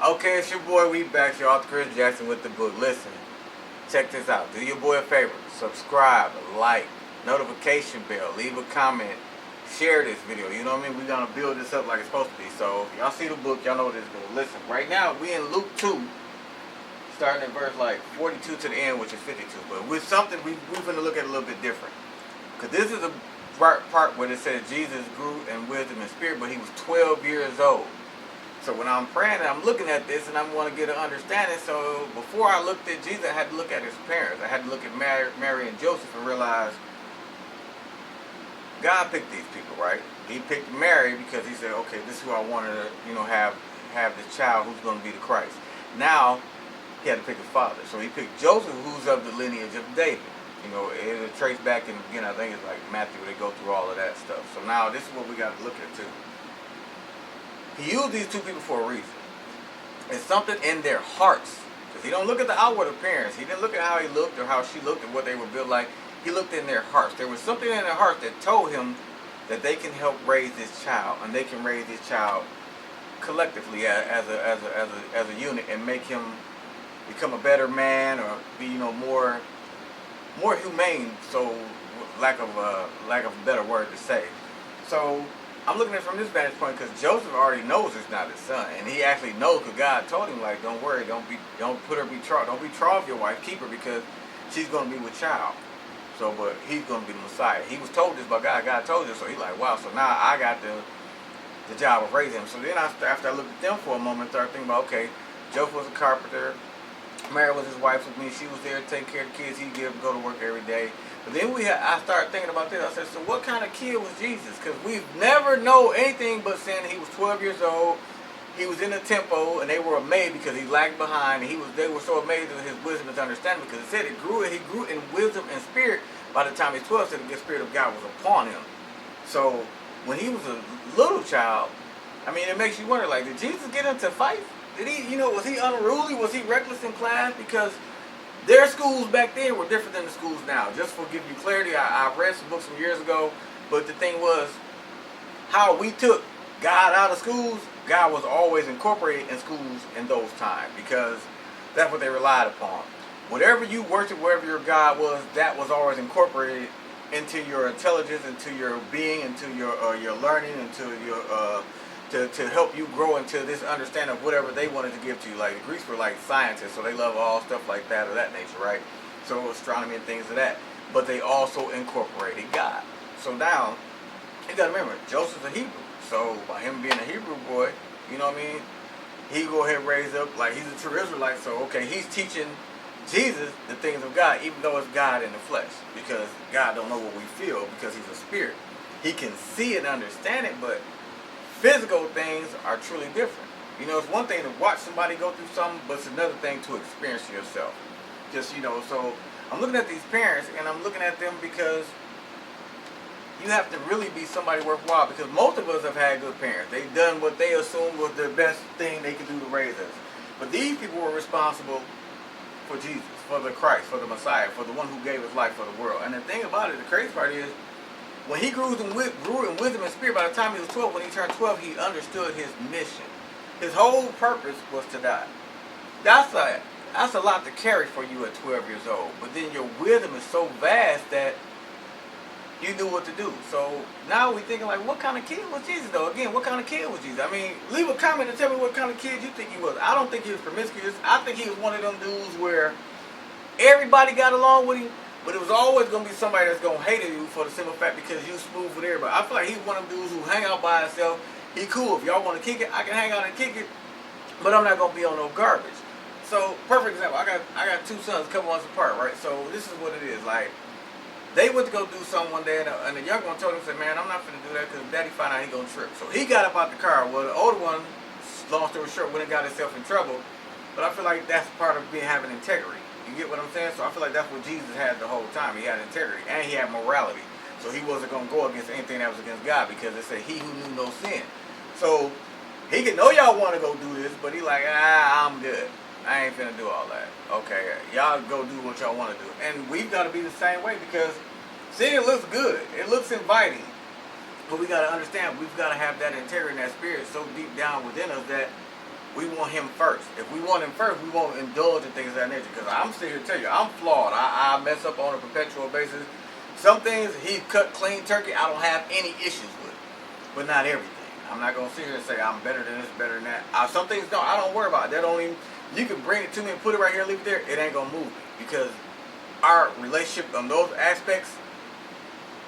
Okay, it's your boy. We back. Your author Chris Jackson with the book. Listen, check this out. Do your boy a favor. Subscribe, like, notification bell, leave a comment, share this video. You know what I mean? We're going to build this up like it's supposed to be. So, y'all see the book. Y'all know what it's doing. Listen, right now, we in Luke 2, starting at verse like 42 to the end, which is 52. But with something, we're going to look at it a little bit different. Because this is a part where it says Jesus grew in wisdom and spirit, but he was 12 years old. So when I'm praying and I'm looking at this and I want to get an understanding, so before I looked at Jesus, I had to look at his parents. I had to look at Mary and Joseph and realize God picked these people, right? He picked Mary because he said, okay, this is who I wanted to, have this child who's going to be the Christ. Now, he had to pick a father. So he picked Joseph, who's of the lineage of David. It'll trace back in, I think it's like Matthew, where they go through all of that stuff. So now this is what we got to look at too. He used these two people for a reason. It's something in their hearts. Because he don't look at the outward appearance. He didn't look at how he looked or how she looked or what they were built like. He looked in their hearts. There was something in their hearts that told him that they can help raise this child. And they can raise this child collectively as a unit and make him become a better man or be, more humane. So lack of a better word to say. So I'm looking at it from this vantage point because Joseph already knows it's not his son, and he actually knows because God told him, like, don't worry, don't put her betrothed, don't betroth your wife, keep her because she's going to be with child. So, but he's going to be the Messiah. He was told this by God. God told him, so he's like, wow. So now I got the job of raising him. So then after I looked at them for a moment, started thinking about, okay, Joseph was a carpenter. Mary was his wife with me. She was there to take care of the kids. He'd go to work every day. But then I started thinking about this. I said, so what kind of kid was Jesus? Because we've never know anything but saying he was 12 years old. He was in the temple, and they were amazed because he lagged behind. And they were so amazed at his wisdom and understanding because it said he grew in wisdom and spirit. By the time he's 12, said the Spirit of God was upon him. So when he was a little child, it makes you wonder, like, did Jesus get into fight? Did he, was he unruly? Was he reckless in class? Because their schools back then were different than the schools now. Just for give you clarity, I read some books from years ago, but the thing was, how we took God out of schools, God was always incorporated in schools in those times because that's what they relied upon. Whatever you worship, wherever your God was, that was always incorporated into your intelligence, into your being, into your learning, into your to help you grow into this understanding of whatever they wanted to give to you. Like the Greeks were like scientists, so they love all stuff like that of that nature, right? So astronomy and things of that. But they also incorporated God. So now, you got to remember, Joseph's a Hebrew. So by him being a Hebrew boy, he go ahead and raise up, like he's a true Israelite. So okay, he's teaching Jesus the things of God, even though it's God in the flesh. Because God don't know what we feel because he's a spirit. He can see and understand it, but physical things are truly different. It's one thing to watch somebody go through something, but it's another thing to experience yourself. So I'm looking at these parents, and I'm looking at them because you have to really be somebody worthwhile, because most of us have had good parents. They've done what they assumed was the best thing they could do to raise us. But these people were responsible for Jesus, for the Christ, for the Messiah, for the one who gave his life for the world. And the thing about it, the crazy part is, when he grew in wisdom and spirit, by the time he was 12, when he turned 12, he understood his mission. His whole purpose was to die. That's a lot to carry for you at 12 years old. But then your wisdom is so vast that you knew what to do. So now we're thinking, like, what kind of kid was Jesus, though? Again, what kind of kid was Jesus? Leave a comment and tell me what kind of kid you think he was. I don't think he was promiscuous. I think he was one of them dudes where everybody got along with him. But it was always going to be somebody that's going to hate you for the simple fact because you smooth with everybody. I feel like he's one of them dudes who hang out by himself. He cool. If y'all want to kick it, I can hang out and kick it. But I'm not going to be on no garbage. So, perfect example. I got two sons a couple months apart, right? So, this is what it is. Like, they went to go do something one day, and the younger one told him, said, man, I'm not going to do that because daddy found out he going to trip. So, he got up out the car. Well, the older one, long story short, went and got himself in trouble. But I feel like that's part of having integrity. You get what I'm saying? So I feel like that's what Jesus had the whole time. He had integrity and he had morality. So he wasn't going to go against anything that was against God because it said he who knew no sin. So he could know y'all want to go do this, but he like, I'm good. I ain't finna do all that. Okay, y'all go do what y'all want to do. And we've got to be the same way because sin looks good. It looks inviting. But we got to understand, we've got to have that integrity and that spirit so deep down within us that we want him first. If we want him first, we won't indulge in things of that nature. Because I'm sitting here to tell you, I'm flawed. I mess up on a perpetual basis. Some things he cut clean turkey, I don't have any issues with. But not everything. I'm not going to sit here and say I'm better than this, better than that. Some things I don't worry about it. That don't even, you can bring it to me and put it right here and leave it there. It ain't going to move me. Because our relationship on those aspects,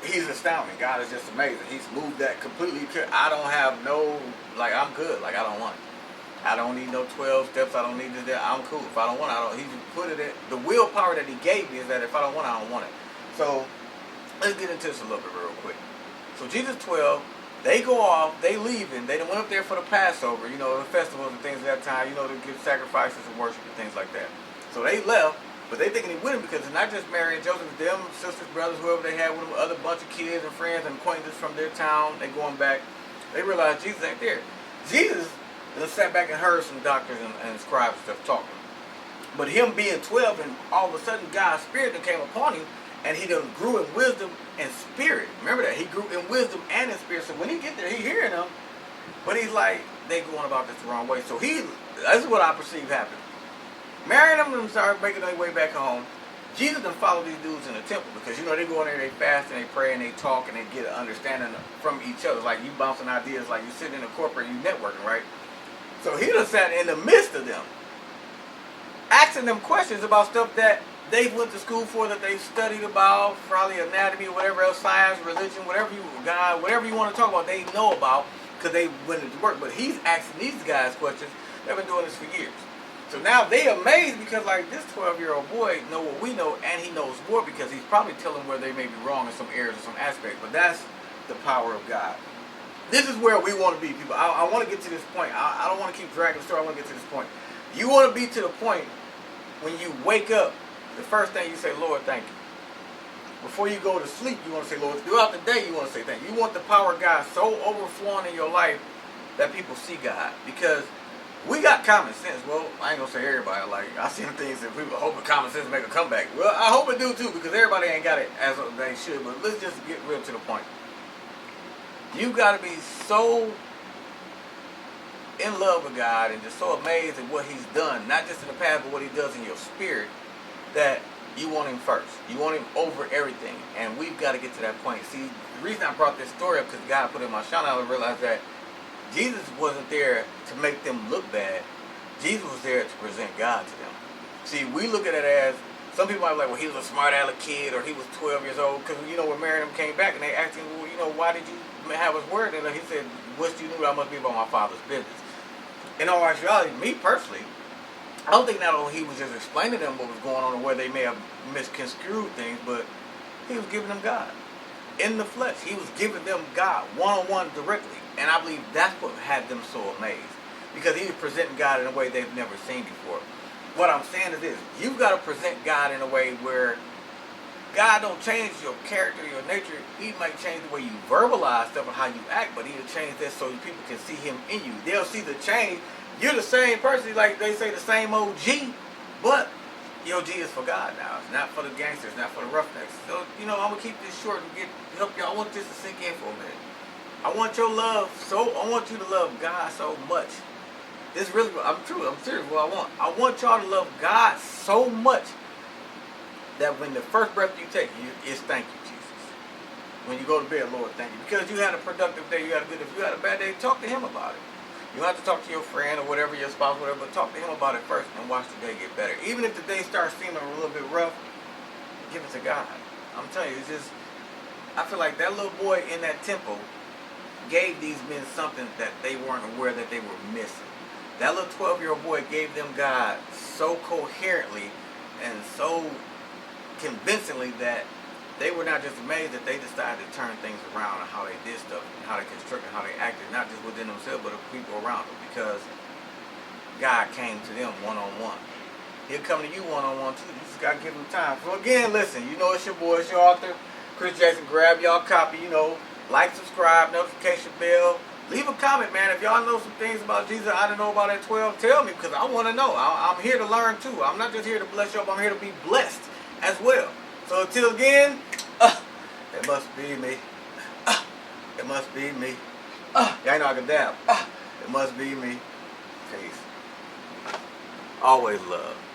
he's astounding. God is just amazing. He's moved that completely. I don't have no, like, I'm good. Like, I don't want it. I don't need no 12 steps. I don't need this. I'm cool. If I don't want it, I don't. He just put it in. The willpower that he gave me is that if I don't want it, I don't want it. So, let's get into this a little bit real quick. So, Jesus 12, they go off, they leaving. They went up there for the Passover, you know, the festivals and things at that time, you know, to give sacrifices and worship and things like that. So, they left. But they thinking he with him because it's not just Mary and Joseph, them, sisters, brothers, whoever they had with them, other bunch of kids and friends and acquaintances from their town. They going back. They realize Jesus ain't there. Jesus sat back and heard some doctors and scribes and stuff talking. But him being 12 and all of a sudden God's spirit that came upon him and he done grew in wisdom and spirit. Remember that? He grew in wisdom and in spirit. So when he get there, he hearing them. But he's like, they going about this the wrong way. So this is what I perceive happened. Mary and them started making their way back home. Jesus done followed these dudes in the temple because, you know, they go in there, they fast and they pray and they talk and they get an understanding from each other. Like you bouncing ideas, like you sitting in a corporate, you networking, right? So he done sat in the midst of them, asking them questions about stuff that they went to school for, that they studied about, probably anatomy, whatever else, science, religion, whatever God, whatever you want to talk about, they know about because they went into work. But he's asking these guys questions. They've been doing this for years. So now they amazed because like this 12-year-old boy know what we know and he knows more because he's probably telling where they may be wrong in some areas or some aspects. But that's the power of God. This is where we want to be, people. I want to get to this point. I don't want to keep dragging the story. I want to get to this point. You want to be to the point when you wake up, the first thing you say, Lord, thank you. Before you go to sleep, you want to say, Lord, throughout the day, you want to say thank you. You want the power of God so overflowing in your life that people see God. Because we got common sense. Well, I ain't going to say everybody. Like, I see things that people hoping common sense make a comeback. Well, I hope it do too because everybody ain't got it as they should. But let's just get real to the point. You got to be so in love with God and just so amazed at what he's done, not just in the past, but what he does in your spirit, that you want him first. You want him over everything. And we've got to get to that point. See, the reason I brought this story up, because God put it in my shine, I realized that Jesus wasn't there to make them look bad. Jesus was there to present God to them. See, we look at it as, some people might be like, well, he was a smart aleck kid, or he was 12 years old, because, you know, when Mary and them came back, and they asked him, well, you know, why did you have his word? And he said, what you knew, I must be about my father's business. In all actuality, me personally, I don't think not only he was just explaining to them what was going on, or where they may have misconstrued things, but he was giving them God. In the flesh, he was giving them God, one-on-one directly. And I believe that's what had them so amazed. Because he was presenting God in a way they've never seen before. What I'm saying is this. You've got to present God in a way where God don't change your character, your nature. He might change the way you verbalize stuff and how you act, but he'll change that so people can see him in you. They'll see the change. You're the same person, like they say, the same OG, but your G is for God now. It's not for the gangsters, not for the roughnecks. So, you know, I'm going to keep this short and help y'all. I want this to sink in for a minute. I want your love I want you to love God so much. This really, I'm serious what I want. I want y'all to love God so much that when the first breath you take, it's thank you, Jesus. When you go to bed, Lord, thank you. Because you had a productive day, if you had a bad day, talk to him about it. You don't have to talk to your friend or whatever, your spouse, whatever, but talk to him about it first and watch the day get better. Even if the day starts seeming a little bit rough, give it to God. I'm telling you, it's just, I feel like that little boy in that temple gave these men something that they weren't aware that they were missing. That little 12-year-old boy gave them God so coherently and so convincingly that they were not just amazed, that they decided to turn things around and how they did stuff and how they constructed, how they acted, not just within themselves, but the people around them, because God came to them one-on-one. He'll come to you one-on-one too. You just got to give him time. So again, listen, you know it's your boy, it's your author, Chris Jackson. Grab y'all copy, you know, like, subscribe, notification bell. Leave a comment, man. If y'all know some things about Jesus I didn't know about at 12, tell me, because I want to know. I'm here to learn too. I'm not just here to bless you up, I'm here to be blessed as well. So until again, it must be me. It must be me. Yeah, I know I can dab. It must be me. Peace. always love.